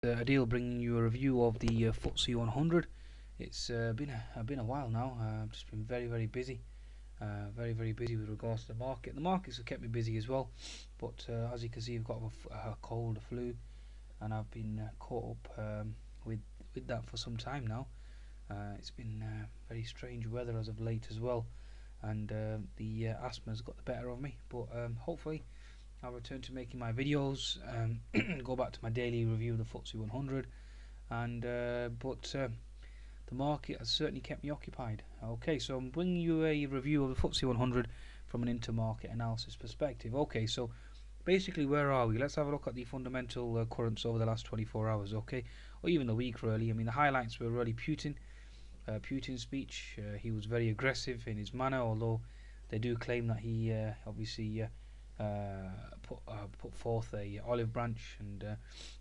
a deal bringing you a review of the FTSE 100. It's been a while now. I've just been very busy, very busy with regards to the market. The markets have kept me busy as well, but as you can see, I've got a cold, a flu, and I've been caught up with that for some time now. It's been very strange weather as of late as well, and the asthma's got the better of me. But hopefully I'll return to making my videos, go back to my daily review of the FTSE 100, and the market has certainly kept me occupied. Okay, so I'm bringing you a review of the FTSE 100 from an intermarket analysis perspective. Okay, so basically, where are we? Let's have a look at the fundamental currents over the last 24 hours, okay, or even the week really. I mean, the highlights were really Putin's speech. He was very aggressive in his manner, although they do claim that he obviously put forth a olive branch and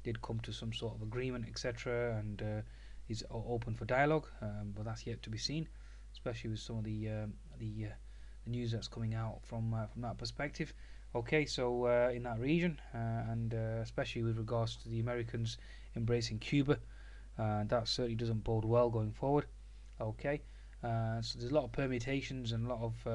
did come to some sort of agreement, etc., and is open for dialogue, but that's yet to be seen, especially with some of the news that's coming out from that perspective. Okay, so in that region, and especially with regards to the Americans embracing Cuba, that certainly doesn't bode well going forward. Okay, so there's a lot of permutations and a lot of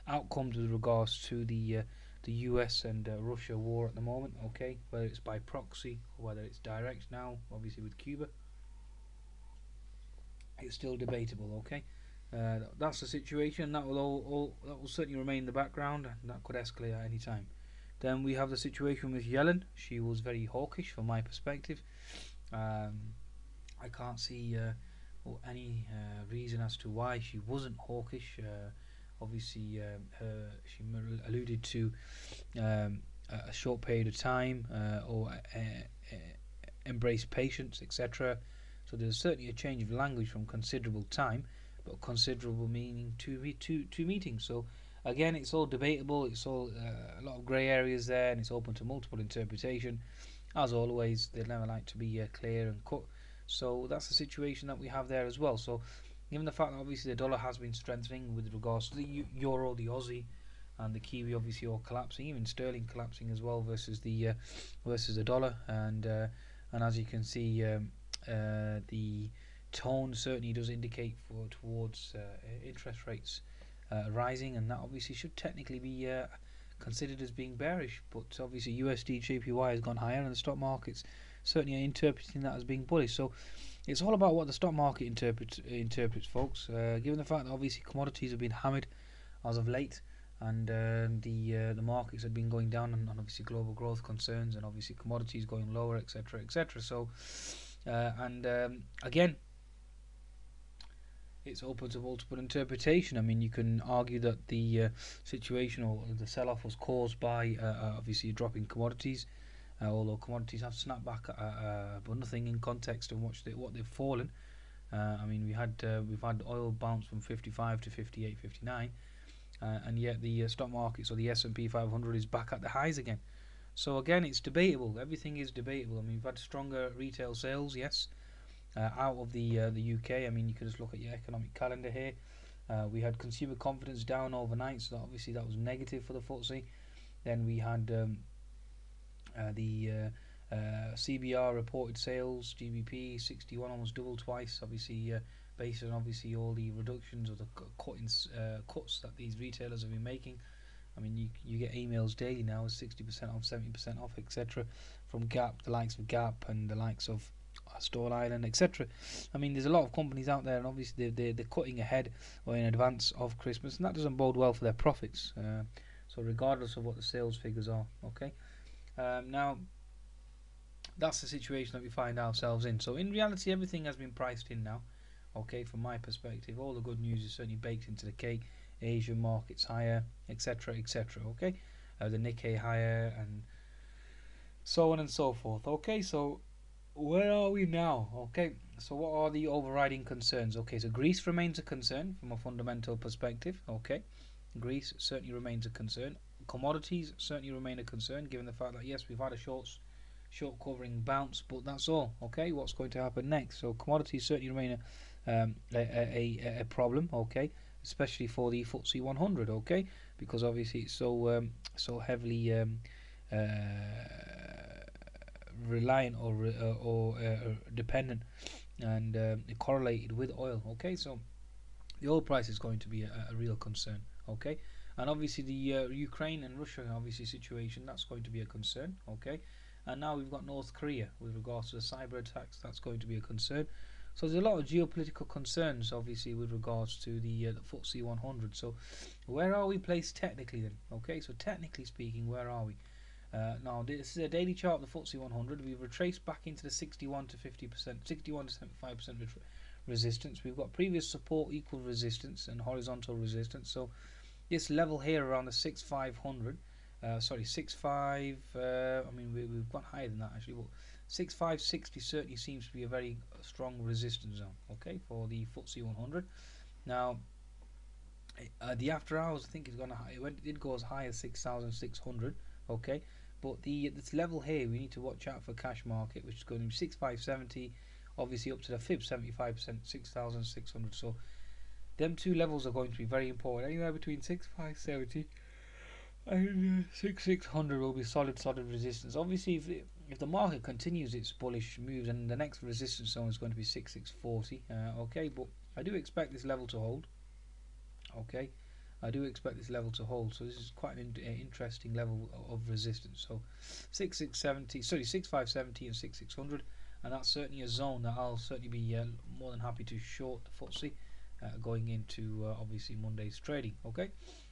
outcomes with regards to the US and Russia war at the moment. Okay, whether it's by proxy or whether it's direct now, obviously with Cuba, it's still debatable. Okay, that's the situation. That will certainly remain in the background, and that could escalate at any time. Then we have the situation with Yellen. She was very hawkish from my perspective. I can't see any reason as to why she wasn't hawkish. Obviously, she alluded to a short period of time, or embrace patience, etc. So there's certainly a change of language from considerable time, but considerable meaning two meetings. So again, it's all debatable. It's all a lot of grey areas there, and it's open to multiple interpretation. As always, they never like to be clear and cut. So that's the situation that we have there as well. So given the fact that obviously the dollar has been strengthening with regards to the euro, the Aussie, and the Kiwi obviously all collapsing, even sterling collapsing as well versus the dollar, and as you can see, the tone certainly does indicate towards interest rates rising, and that obviously should technically be considered as being bearish. But obviously USD JPY has gone higher, and the stock markets certainly are interpreting that as being bullish. So it's all about what the stock market interprets, folks. Given the fact that obviously commodities have been hammered as of late, and the markets have been going down on obviously global growth concerns, and obviously commodities going lower, etc. So again, it's open to multiple interpretation. I mean, you can argue that the situation or the sell-off was caused by obviously a drop in commodities, although commodities have snapped back, but nothing in context of what they've fallen. I mean, we've had oil bounce from 55 to 58, 59, and yet the stock market, so the S&P 500, is back at the highs again. So again, it's debatable. Everything is debatable. I mean, we've had stronger retail sales, yes, out of the UK. I mean, you can just look at your economic calendar here. We had consumer confidence down overnight, so obviously that was negative for the FTSE. Then we had the CBR reported sales, GBP 61, almost double twice, obviously based on obviously all the reductions or the cuts that these retailers have been making. I mean, you get emails daily now with 60% off, 70% off, etc. from Gap, the likes of Gap and the likes of Stone Island, etc. I mean, there's a lot of companies out there, and obviously they're cutting ahead or in advance of Christmas, and that doesn't bode well for their profits. So regardless of what the sales figures are, okay. Now, that's the situation that we find ourselves in. So in reality, everything has been priced in now. Okay, from my perspective, all the good news is certainly baked into the cake. Asian markets higher, etc. Okay, the Nikkei higher, and so on and so forth. Okay, so where are we now? Okay, so what are the overriding concerns? Okay, so Greece remains a concern from a fundamental perspective. Okay, Greece certainly remains a concern. Commodities certainly remain a concern, given the fact that yes, we've had a short covering bounce, but that's all. Okay, what's going to happen next? So commodities certainly remain a problem. Okay, especially for the FTSE 100. Okay, because obviously it's so heavily reliant or dependent and correlated with oil. Okay, so the oil price is going to be a real concern. Okay, and obviously the Ukraine and Russia obviously situation, that's going to be a concern. Okay, and now we've got North Korea with regards to the cyber attacks, that's going to be a concern. So there's a lot of geopolitical concerns obviously with regards to the FTSE 100. So where are we placed technically then? Okay, so technically speaking, where are we? Now this is a daily chart of the FTSE 100. We've retraced back into the 61 to 50%, 61 to 75% resistance. We've got previous support, equal resistance, and horizontal resistance. So this level here around the 6500, sorry 65. I mean we've gone higher than that actually, but 6560 certainly seems to be a very strong resistance zone. Okay, for the FTSE 100. Now the after hours, I think it's gonna it did go as high as 6600. Okay, but this level here we need to watch out for cash market, which is going to be 6570, obviously up to the fib 75%, 6600. So them two levels are going to be very important. Anywhere between 6570 and 6600 will be solid resistance. Obviously if the market continues its bullish moves, and the next resistance zone is going to be 6640. Okay, but I do expect this level to hold. Okay, I do expect this level to hold. So this is quite an interesting level of resistance. So 6570 and 6600, and that's certainly a zone that I'll certainly be more than happy to short the FTSE going into obviously Monday's trading. Okay,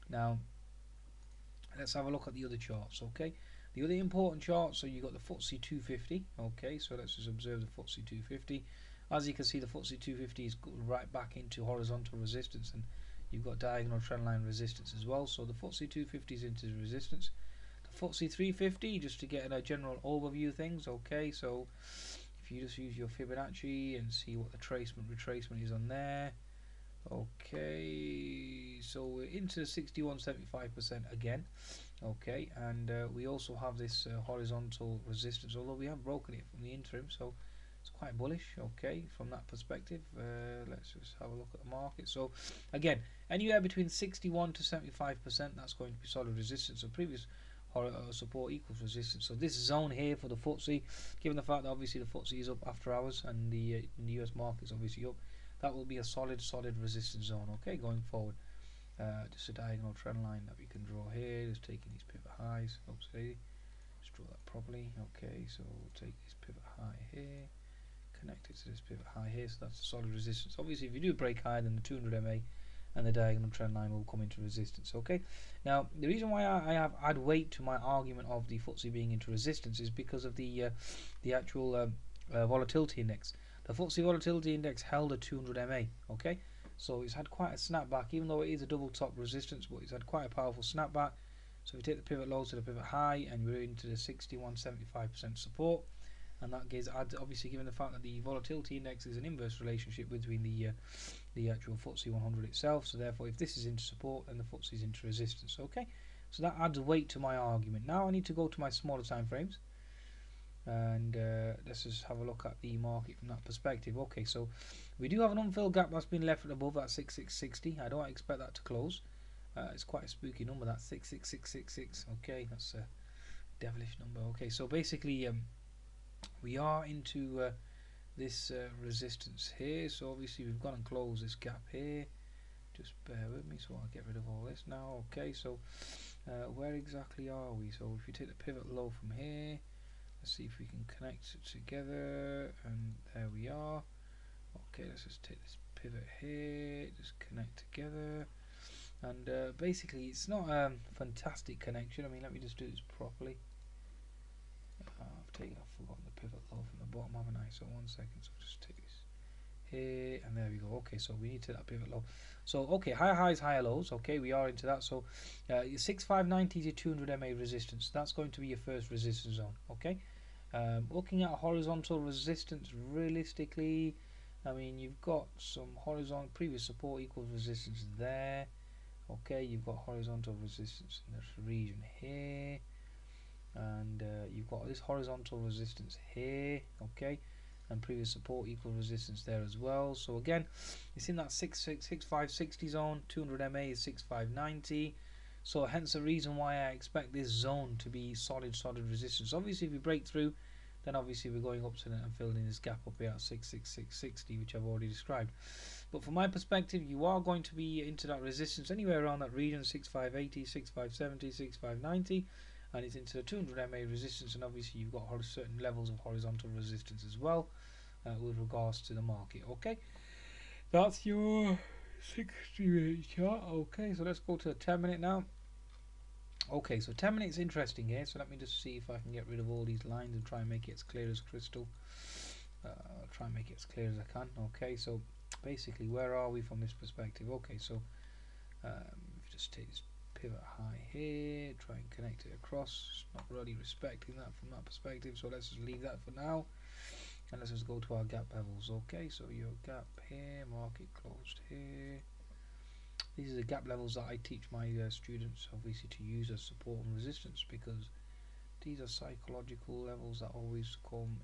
now let's have a look at the other charts. Okay, the other important chart, so you got the FTSE 250. Okay, so let's just observe the FTSE 250. As you can see, the FTSE 250 is right back into horizontal resistance, and you've got diagonal trendline resistance as well. So the FTSE 250 is into resistance. The FTSE 350, just to get a general overview of things. Okay, so if you just use your Fibonacci and see what the retracement is on there. Okay, so we're into 61.75% again. Okay, and we also have this horizontal resistance, although we have broken it from the interim, so it's quite bullish. Okay, from that perspective. Let's just have a look at the market. So again, anywhere between 61 to 75%, that's going to be solid resistance. So previous support equals resistance. So this zone here for the FTSE, given the fact that obviously the FTSE is up after hours and the US market is obviously up, that will be a solid resistance zone. Okay, going forward. Just a diagonal trend line that we can draw here, just taking these pivot highs. Oops, let's draw that properly. Okay, so we'll take this pivot high here, connect it to this pivot high here, so that's a solid resistance. Obviously if you do break higher than the 200 MA, and the diagonal trend line will come into resistance. Okay, now the reason why I have add weight to my argument of the FTSE being into resistance is because of the actual volatility index. The FTSE volatility index held a 200 MA. Okay, so it's had quite a snapback, even though it is a double top resistance, but it's had quite a powerful snapback. So if you take the pivot low to the pivot high, and we're into the 61.75% support, and that gives, obviously given the fact that the volatility index is an inverse relationship between the actual FTSE 100 itself, so therefore if this is into support, then the FTSE is into resistance. Okay, so that adds weight to my argument. Now I need to go to my smaller time frames, and let's just have a look at the market from that perspective. Okay, so we do have an unfilled gap that's been left above that 6660. I don't expect that to close. It's quite a spooky number, that 66666. Okay, that's a devilish number. Okay, so basically we are into this resistance here, so obviously we've gone and closed this gap here. Just bear with me, so I'll get rid of all this now. Okay, so where exactly are we? So if you take the pivot low from here, let's see if we can connect it together, and there we are. Okay, let's just take this pivot here, just connect together, and basically it's not a fantastic connection. I mean, let me just do this properly. I've forgotten the pivot low from the bottom, haven't I? So 1 second, so just take this here, and there we go. Okay, so we need to that pivot low. So okay, higher highs, higher lows. Okay, we are into that. So 6590 to 200 MA resistance, that's going to be your first resistance zone. Okay, looking at horizontal resistance, realistically, I mean, you've got some horizontal previous support equals resistance there. Okay, you've got horizontal resistance in this region here, and you've got this horizontal resistance here. Okay, and previous support equal resistance there as well. So again, it's in that 6560 zone. 200 MA is 6590. So hence the reason why I expect this zone to be solid resistance. Obviously if you break through, then obviously we're going up to it and filling this gap up here at 66660, which I've already described. But from my perspective, you are going to be into that resistance anywhere around that region, 6580, 6570, 6590, and it's into the 200 MA resistance, and obviously you've got certain levels of horizontal resistance as well with regards to the market. Okay, that's your 60-minute chart. Okay, so let's go to the 10-minute now. Okay, so 10 minutes interesting here, so let me just see if I can get rid of all these lines and try and make it as clear as crystal. I'll try and make it as clear as I can. Okay, so basically where are we from this perspective? Okay, so just take this pivot high here, try and connect it across. It's not really respecting that from that perspective, so let's just leave that for now, and let's just go to our gap levels. Okay, so your gap here, market closed here. These are the gap levels that I teach my students obviously to use as support and resistance, because these are psychological levels that always come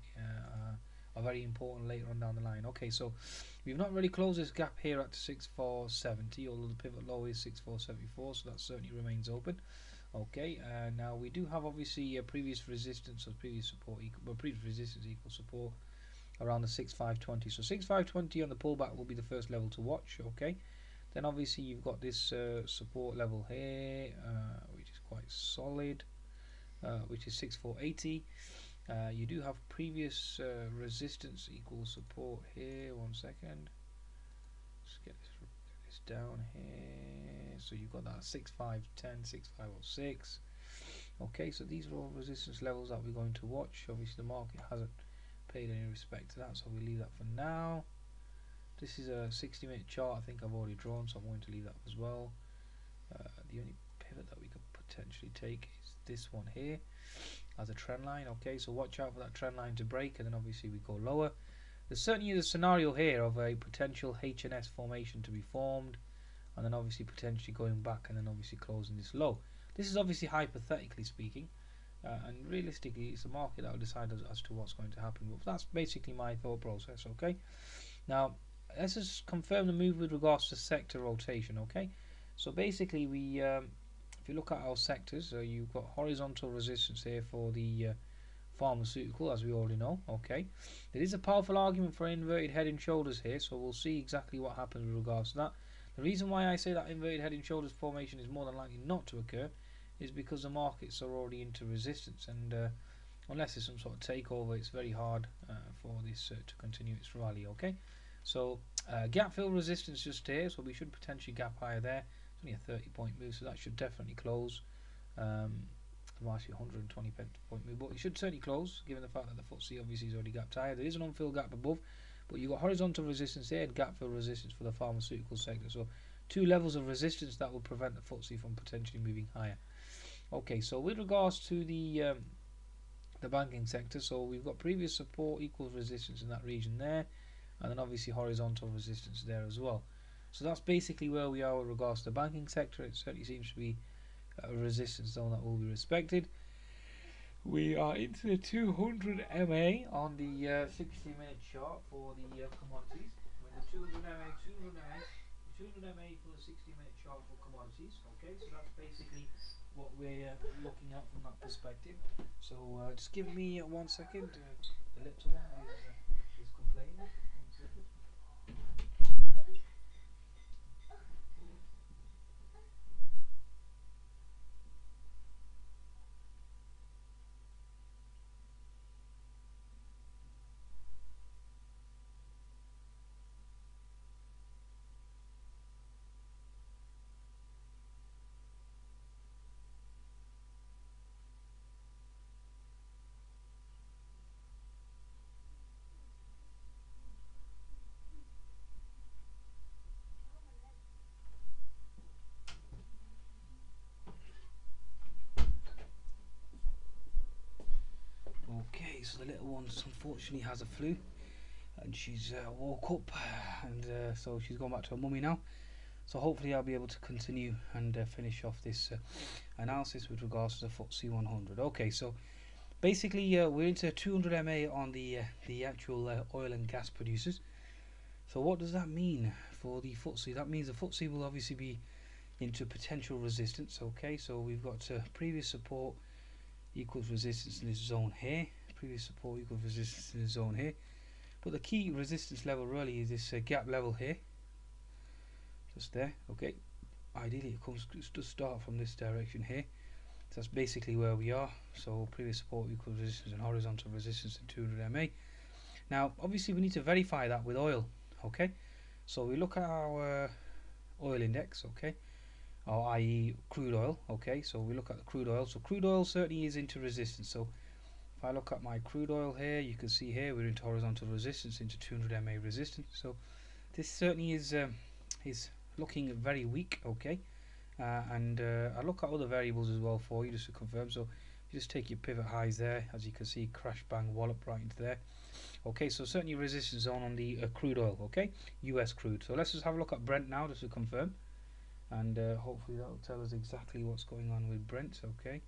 are very important later on down the line. Okay, so we've not really closed this gap here at 6470, although the pivot low is 6474, so that certainly remains open. Okay, now we do have obviously a previous resistance or previous support previous resistance equals support around the 6520. So 6520 on the pullback will be the first level to watch. Okay, then obviously you've got this support level here, which is quite solid, which is 6480. You do have previous resistance equals support here. One second, let's get this down here. So you've got that 6510, 6506. Okay, so these are all resistance levels that we're going to watch. Obviously the market hasn't paid any respect to that, so we leave that for now. This is a 60-minute chart I think I've already drawn, so I'm going to leave that as well. The only pivot that we could potentially take is this one here as a trend line. Okay, so watch out for that trend line to break, and then obviously we go lower. There's certainly a scenario here of a potential HNS formation to be formed, and then obviously potentially going back and then obviously closing this low. This is obviously hypothetically speaking, and realistically it's the market that will decide as to what's going to happen, but that's basically my thought process. Okay, now let's just confirm the move with regards to sector rotation. Okay, so basically we if you look at our sectors, you've got horizontal resistance here for the pharmaceutical, as we already know. Okay, there is a powerful argument for inverted head and shoulders here, so we'll see exactly what happens with regards to that. The reason why I say that inverted head and shoulders formation is more than likely not to occur is because the markets are already into resistance, and unless there's some sort of takeover, it's very hard for this to continue its rally. Okay, so gap fill resistance just here, so we should potentially gap higher there. It's only a 30-point move, so that should definitely close. Actually 120 point move, but it should certainly close given the fact that the FTSE obviously is already gapped higher. There is an unfilled gap above, but you've got horizontal resistance here and gap fill resistance for the pharmaceutical sector, so two levels of resistance that will prevent the FTSE from potentially moving higher. Okay, so with regards to the banking sector, so we've got previous support equals resistance in that region there, and then obviously horizontal resistance there as well. So that's basically where we are with regards to the banking sector. It certainly seems to be a resistance zone that will be respected. We are into the 200 MA on the 60-minute chart for the commodities. I mean, the 200 MA for the 60-minute chart for commodities. Okay, so that's basically what we're looking at from that perspective. So just give me 1 second. The little one is complaining. 1 second. Okay, so the little one unfortunately has a flu, and she's woke up, and so she's gone back to her mummy now. So hopefully I'll be able to continue and finish off this analysis with regards to the FTSE 100. Okay, so basically we're into 200 MA on the actual oil and gas producers. So what does that mean for the FTSE? That means the FTSE will obviously be into potential resistance. Okay, so we've got previous support equals resistance in this zone here. previous support equal resistance zone here. But the key resistance level really is this gap level here, just there. Okay, ideally it comes to start from this direction here. So that's basically where we are. So previous support equals resistance and horizontal resistance in 200 MA. Now obviously we need to verify that with oil. Okay, so we look at our oil index, okay, or i.e. crude oil. Okay, so we look at the crude oil. So crude oil certainly is into resistance. So if I look at my crude oil here, you can see here we're into horizontal resistance, into 200 MA resistance. So this certainly is looking very weak. Okay, and I look at other variables as well for you just to confirm. So you just take your pivot highs there, as you can see, crash bang wallop right into there. Okay, so certainly resistance zone on the crude oil. Okay, US crude. So let's just have a look at Brent now just to confirm, and hopefully that will tell us exactly what's going on with Brent. Okay.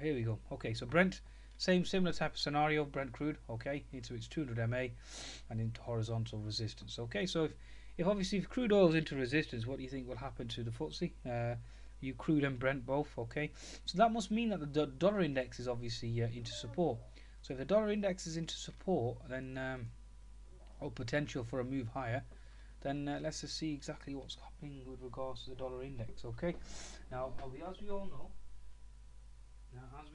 Here we go. Okay, so Brent, similar type of scenario. Brent crude, okay, into its 200 MA and into horizontal resistance. Okay, so if crude oil is into resistance, what do you think will happen to the FTSE? You crude and Brent both, okay. So that must mean that the dollar index is obviously into support. So if the dollar index is into support, then or potential for a move higher, then let's just see exactly what's happening with regards to the dollar index. Okay, now as we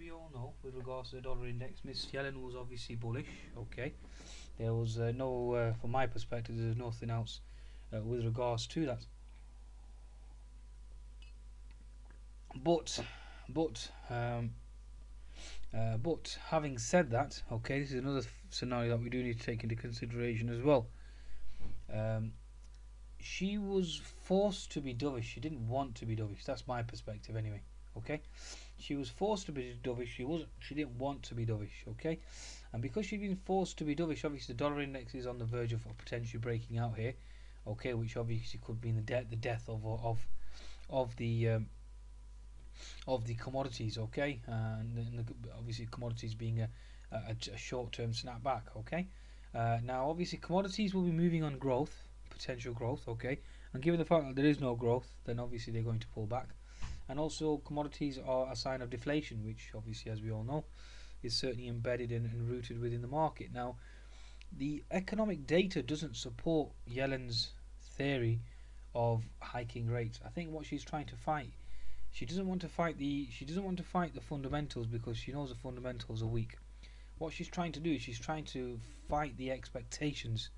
all know, with regards to the dollar index, Miss Yellen was obviously bullish. Okay, there was from my perspective, there's nothing else with regards to that. But having said that, okay, this is another scenario that we do need to take into consideration as well. She was forced to be dovish. She didn't want to be dovish. That's my perspective anyway. Okay, she was forced to be dovish. She didn't want to be dovish. Okay, and because she'd been forced to be dovish, obviously the dollar index is on the verge of potentially breaking out here. Okay, which obviously could be the death of the commodities. Okay, and obviously commodities being a short-term snapback. Okay, now obviously commodities will be moving on growth. Potential growth, okay, and given the fact that there is no growth, then obviously they're going to pull back. And also commodities are a sign of deflation, which obviously, as we all know, is certainly embedded and rooted within the market. Now the economic data doesn't support Yellen's theory of hiking rates. I think what she's trying to fight, she doesn't want to fight the fundamentals, because she knows the fundamentals are weak. What she's trying to do is she's trying to fight the expectations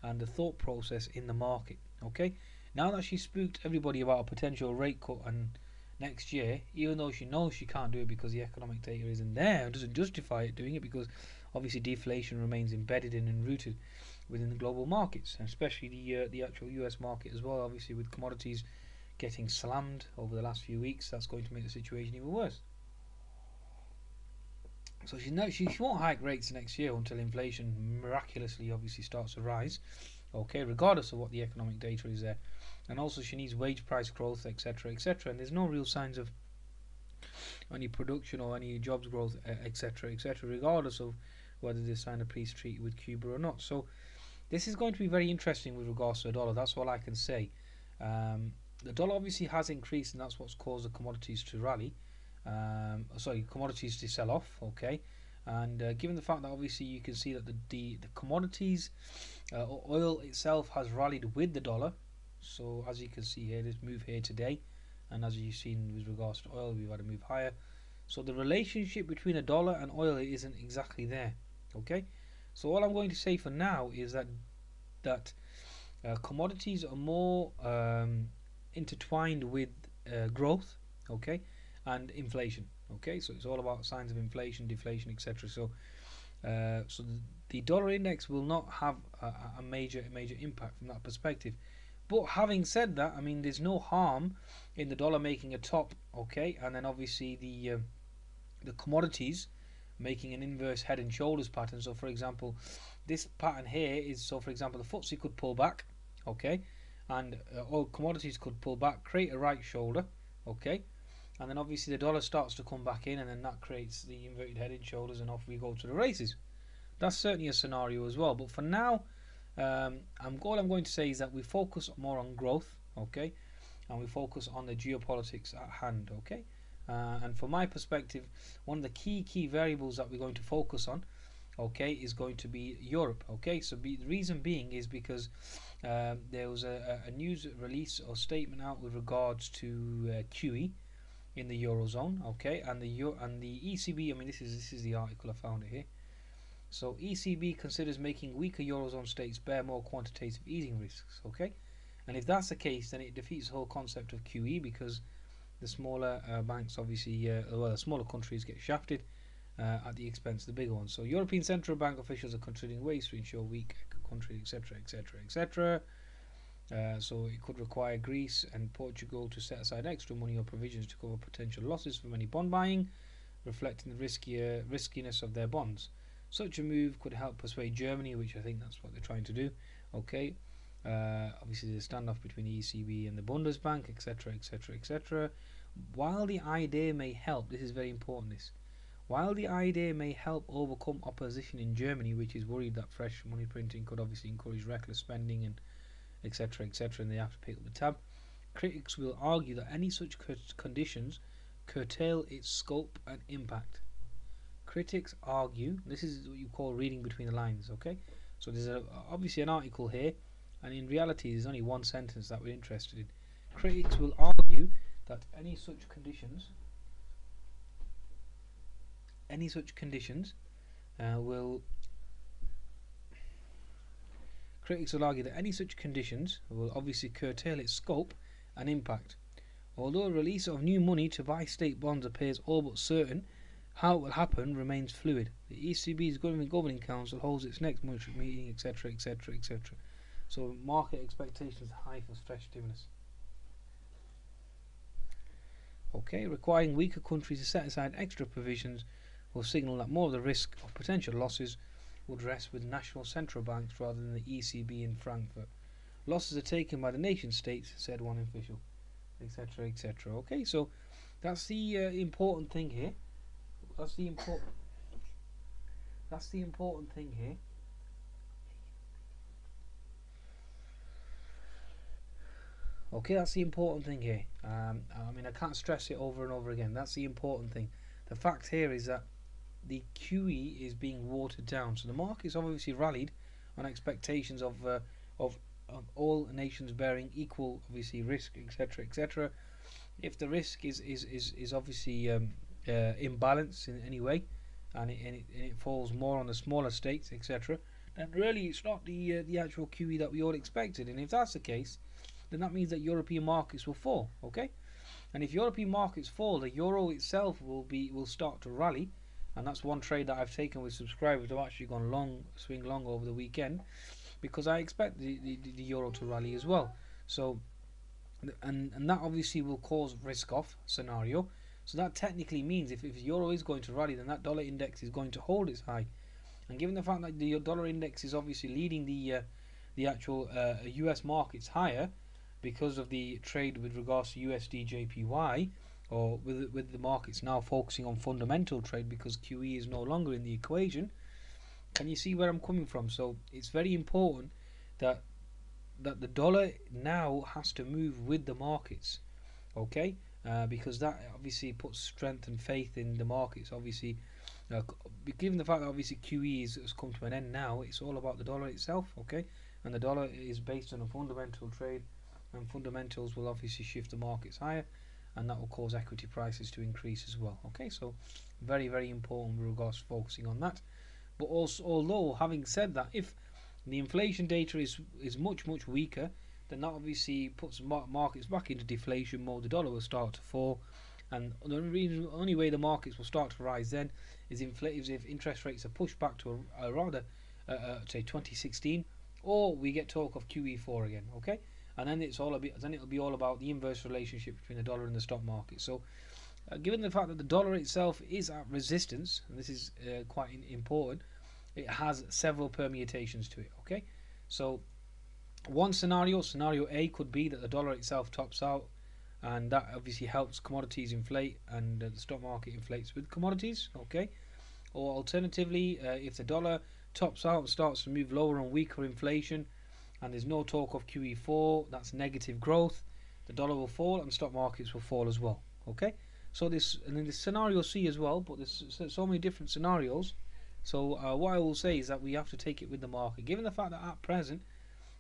and the thought process in the market. Okay, now that she spooked everybody about a potential rate cut and next year, even though she knows she can't do it because the economic data isn't there and doesn't justify it doing it, because obviously deflation remains embedded in and rooted within the global markets, and especially the actual US market as well. Obviously with commodities getting slammed over the last few weeks, that's going to make the situation even worse. So she won't hike rates next year until inflation miraculously obviously starts to rise, okay, regardless of what the economic data is there. And also she needs wage price growth, etc., etc., and there's no real signs of any production or any jobs growth, etc., etc., regardless of whether they sign a peace treaty with Cuba or not. So this is going to be very interesting with regards to the dollar. That's all I can say. The dollar obviously has increased, and that's what's caused the commodities to rally. Commodities to sell off. Okay, and given the fact that obviously you can see that the commodities, oil itself has rallied with the dollar. So as you can see here, this move here today, and as you've seen with regards to oil, we've had a move higher. So the relationship between a dollar and oil isn't exactly there. Okay, so all I'm going to say for now is that commodities are more intertwined with growth, okay, and inflation. Okay, so it's all about signs of inflation, deflation, etc. So the dollar index will not have a major impact from that perspective. But having said that, I mean, there's no harm in the dollar making a top, okay, and then obviously the commodities making an inverse head and shoulders pattern. So for example, this pattern here is, so for example, the FTSE could pull back, okay, and oil commodities could pull back, create a right shoulder, okay, and then obviously the dollar starts to come back in, and then that creates the inverted head and shoulders, and off we go to the races. That's certainly a scenario as well. But for now, all I'm going to say is that we focus more on growth, okay, and we focus on the geopolitics at hand, okay. And from my perspective, one of the key variables that we're going to focus on, okay, is going to be Europe. Okay, so the reason being is because there was a news release or statement out with regards to QE in the eurozone. Okay, and the ECB. I mean, this is the article I found it here. So ECB considers making weaker eurozone states bear more quantitative easing risks. Okay, and if that's the case, then it defeats the whole concept of QE, because the smaller banks, obviously, the smaller countries get shafted at the expense of the bigger ones. So European Central Bank officials are considering ways to ensure weak countries, etc., etc., etc. So it could require Greece and Portugal to set aside extra money or provisions to cover potential losses from any bond buying, reflecting the riskiness of their bonds. Such a move could help persuade Germany, which I think that's what they're trying to do. Okay, obviously the standoff between the ECB and the Bundesbank, etc., etc., etc. While the idea may help, this is very important. While the idea may help overcome opposition in Germany, which is worried that fresh money printing could obviously encourage reckless spending and etc., etc., and they have to pick up the tab, critics will argue that any such conditions curtail its scope and impact. Critics argue, this is what you call reading between the lines, okay? So there's obviously an article here, and in reality there's only one sentence that we're interested in. Critics will argue that any such conditions will obviously curtail its scope and impact. Although a release of new money to buy state bonds appears all but certain, how it will happen remains fluid. The ECB's Governing Council holds its next monetary meeting, etc., etc., etc. So market expectations high for fresh stimulus. Okay, requiring weaker countries to set aside extra provisions will signal that more of the risk of potential losses would rest with national central banks rather than the ECB in Frankfurt. Losses are taken by the nation states, said one official, etc., etc. Okay, so that's the important thing here. That's the important thing here. Okay, that's the important thing here. I mean, I can't stress it over and over again. That's the important thing. The fact here is that the QE is being watered down. So the market's obviously rallied on expectations of all nations bearing equal, obviously, risk, etc., etc. If the risk is obviously imbalanced in any way, and it falls more on the smaller states, etc., then really it's not the actual QE that we all expected. And if that's the case, then that means that European markets will fall. Okay, and if European markets fall, the euro itself will start to rally, and that's one trade that I've taken with subscribers. I've actually gone long, swing long over the weekend, because I expect the euro to rally as well. So, and that obviously will cause risk off scenario. So that technically means if the euro is going to rally, then that dollar index is going to hold its high. And given the fact that the dollar index is obviously leading the actual US markets higher, because of the trade with regards to USD JPY, or with the markets now focusing on fundamental trade because QE is no longer in the equation. Can you see where I'm coming from? So it's very important that the dollar now has to move with the markets, okay? Because that obviously puts strength and faith in the markets. Obviously, given the fact that obviously QE has come to an end now, it's all about the dollar itself, okay? And the dollar is based on a fundamental trade, and fundamentals will obviously shift the markets higher, and that will cause equity prices to increase as well. Okay, so very, very important with regards to focusing on that. But also, although having said that, if the inflation data is much weaker, then that obviously puts markets back into deflation mode. The dollar will start to fall, and the only way the markets will start to rise then is if interest rates are pushed back to a rather say 2016, or we get talk of QE4 again. Okay. And then it'll be all about the inverse relationship between the dollar and the stock market. So, given the fact that the dollar itself is at resistance, and this is quite important, it has several permutations to it. Okay, so one scenario A, could be that the dollar itself tops out, and that obviously helps commodities inflate, and the stock market inflates with commodities. Okay, or alternatively, if the dollar tops out and starts to move lower on weaker inflation, and there's no talk of QE4, that's negative growth, the dollar will fall and stock markets will fall as well. Okay, So this, and then this scenario C as well, but there's so many different scenarios. So what I will say is that we have to take it with the market, given the fact that at present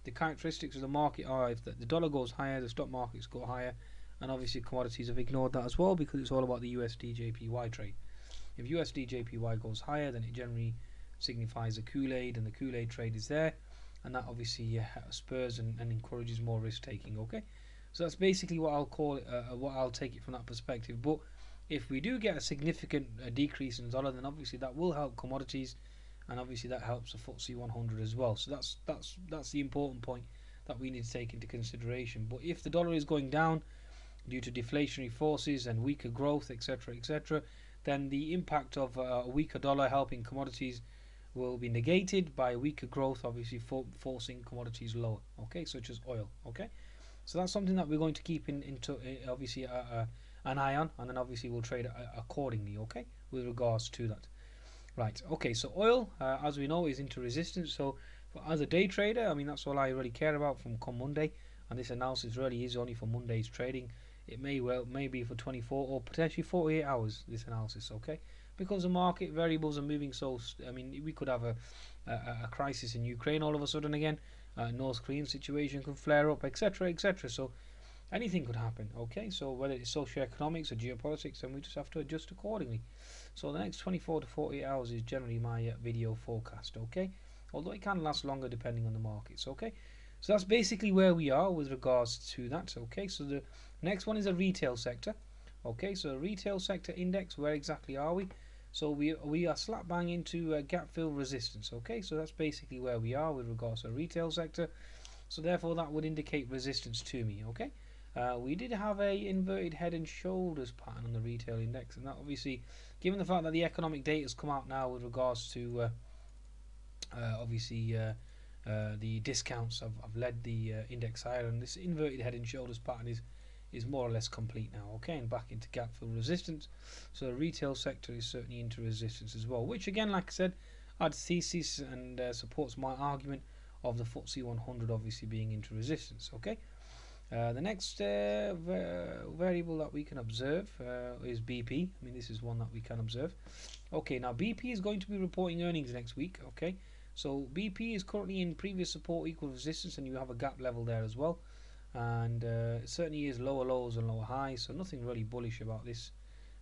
the characteristics of the market are, if the dollar goes higher, the stock markets go higher, and obviously commodities have ignored that as well, because it's all about the USD JPY trade. If USD JPY goes higher, then it generally signifies a Kool-Aid, and the Kool-Aid trade is there, and that obviously spurs and encourages more risk taking. Okay, so that's basically what I'll call it, what I'll take it from that perspective. But if we do get a significant decrease in the dollar, then obviously that will help commodities, and obviously that helps the FTSE 100 as well. So that's the important point that we need to take into consideration. But if the dollar is going down due to deflationary forces and weaker growth, etc., etc., then the impact of a weaker dollar helping commodities will be negated by weaker growth, obviously forcing commodities lower. Okay, such as oil. Okay, so that's something that we're going to keep into obviously an eye on, and then obviously we'll trade accordingly. Okay, with regards to that. Right, okay, so oil, as we know, is into resistance. So as a day trader, I mean, that's all I really care about from come Monday, and this analysis really is only for Monday's trading. It may be for 24 or potentially 48 hours, this analysis, okay? Because the market variables are moving so, I mean, we could have a crisis in Ukraine all of a sudden again, North Korean situation could flare up, etc., etc. So anything could happen, okay? So whether it's socioeconomics or geopolitics, then we just have to adjust accordingly. So the next 24 to 48 hours is generally my video forecast, okay? Although it can last longer depending on the markets, okay? So that's basically where we are with regards to that, okay? So the next one is a retail sector, okay? So retail sector index, where exactly are we? So we are slap bang into gap fill resistance, okay? So that's basically where we are with regards to the retail sector. So therefore that would indicate resistance to me, okay? We did have a inverted head and shoulders pattern on the retail index, and that obviously, given the fact that the economic data has come out now with regards to obviously the discounts have led the index higher, and this inverted head and shoulders pattern is more or less complete now, okay, and back into gap fill resistance. So the retail sector is certainly into resistance as well, which again, like I said, adds thesis and supports my argument of the FTSE 100 obviously being into resistance, okay. The next variable that we can observe is BP. I mean, this is one that we can observe. Okay, now BP is going to be reporting earnings next week. Okay, so BP is currently in previous support equal resistance, and you have a gap level there as well. And it certainly is lower lows and lower highs, so nothing really bullish about this.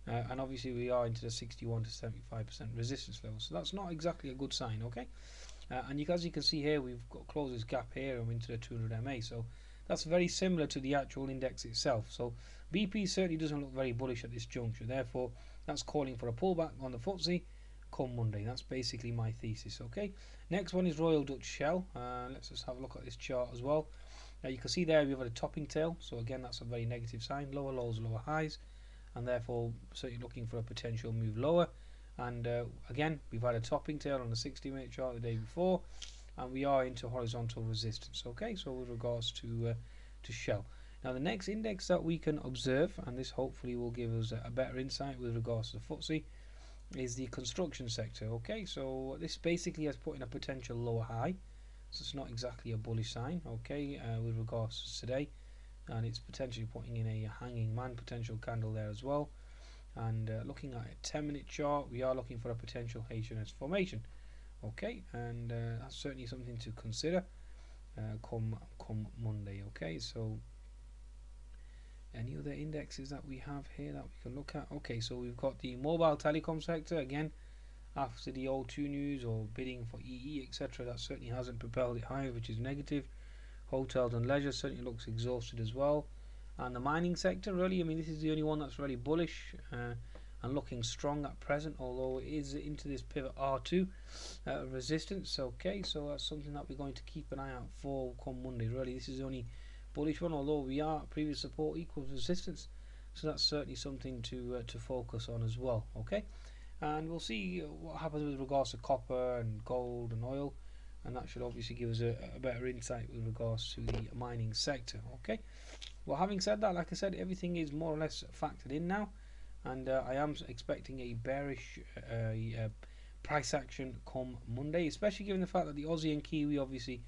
And obviously we are into the 61 to 75% resistance level, so that's not exactly a good sign. Okay, and as you can see here, we've got closed this gap here and into the 200 MA. So that's very similar to the actual index itself. So BP certainly doesn't look very bullish at this juncture. Therefore, that's calling for a pullback on the FTSE come Monday. That's basically my thesis. Okay. Next one is Royal Dutch Shell. Let's just have a look at this chart as well. You can see there we've got a topping tail. So again, that's a very negative sign. Lower lows, lower highs, and therefore certainly looking for a potential move lower. And again, we've had a topping tail on the 60-minute chart the day before, and we are into horizontal resistance. Okay, so with regards to Shell. Now the next index that we can observe, and this hopefully will give us a better insight with regards to the FTSE, is the construction sector. Okay, so this basically has put in a potential lower high, so it's not exactly a bullish sign. Okay, with regards to today, and it's potentially putting in a hanging man potential candle there as well. And looking at a 10-minute chart, we are looking for a potential H&S formation. Okay, and that's certainly something to consider come Monday. Okay, so any other indexes that we have here that we can look at? Okay, so we've got the mobile telecom sector again after the O2 news or bidding for EE, etc. That certainly hasn't propelled it higher, which is negative. Hotels and leisure certainly looks exhausted as well, and the mining sector really, I mean, this is the only one that's really bullish and looking strong at present, although it is into this pivot R2 resistance. Okay, so that's something that we're going to keep an eye out for come Monday. Really, this is the only bullish one, although we are at previous support equals resistance, so that's certainly something to focus on as well. Okay, and we'll see what happens with regards to copper and gold and oil, and that should obviously give us a better insight with regards to the mining sector. Okay, well, having said that, like I said, everything is more or less factored in now, and I am expecting a bearish price action come Monday, especially given the fact that the Aussie and Kiwi obviously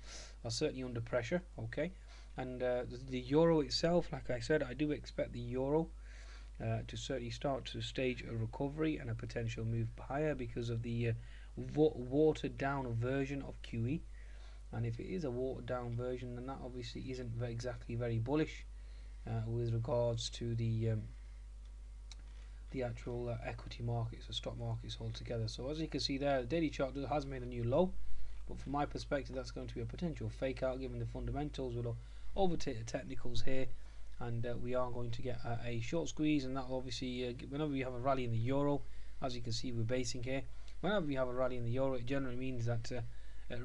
are certainly under pressure. Okay, and the euro itself, like I said, I do expect the euro to certainly start to stage a recovery and a potential move higher because of the watered down version of QE. And if it is a watered down version, then that obviously isn't exactly very bullish with regards to the actual equity markets or stock markets altogether. So as you can see there, the daily chart has made a new low, but from my perspective that's going to be a potential fake out given the fundamentals will overtake the technicals here, and we are going to get a short squeeze, and that will obviously whenever we have a rally in the euro, as you can see we're basing here, whenever we have a rally in the euro it generally means that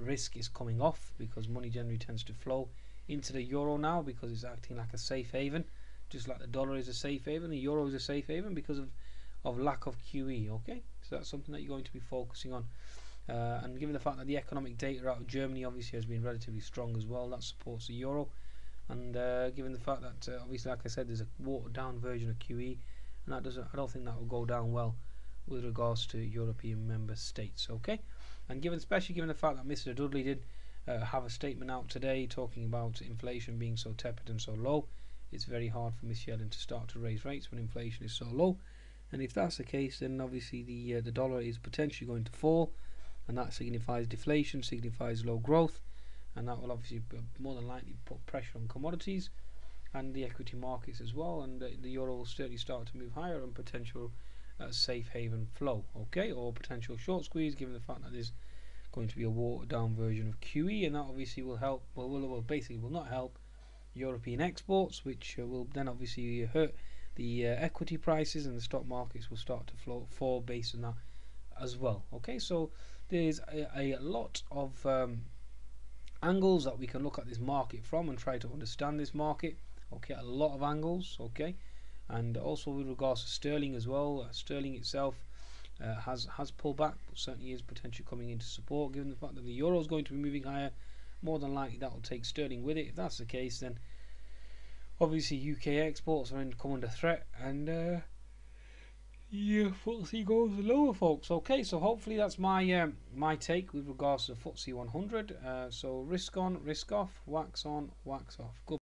risk is coming off, because money generally tends to flow into the euro now because it's acting like a safe haven, just like the dollar is a safe haven, the euro is a safe haven because of lack of QE. Okay, so that's something that you're going to be focusing on, and given the fact that the economic data out of Germany obviously has been relatively strong as well, that supports the euro, and given the fact that obviously, like I said, there's a watered down version of QE, and I don't think that will go down well with regards to European member states. Okay, and especially given the fact that Mr. Dudley did have a statement out today talking about inflation being so tepid and so low, it's very hard for Miss Yellen to start to raise rates when inflation is so low. And if that's the case, then obviously the dollar is potentially going to fall, and that signifies deflation, signifies low growth, and that will obviously more than likely put pressure on commodities and the equity markets as well, and the euro will certainly start to move higher and potential safe haven flow, okay, or potential short squeeze given the fact that there's going to be a watered down version of QE, and that obviously will help, basically will not help European exports, which will then obviously hurt the equity prices, and the stock markets will start to fall based on that as well. Okay, so there's a lot of angles that we can look at this market from and try to understand this market. Okay, a lot of angles. Okay, and also with regards to sterling as well, sterling itself has pulled back, but certainly is potentially coming into support given the fact that the euro is going to be moving higher. More than likely that will take sterling with it. If that's the case, then obviously UK exports are come under threat, and yeah, FTSE goes lower, folks. Okay, so hopefully that's my my take with regards to the FTSE 100. So risk on, risk off, wax on, wax off. Good.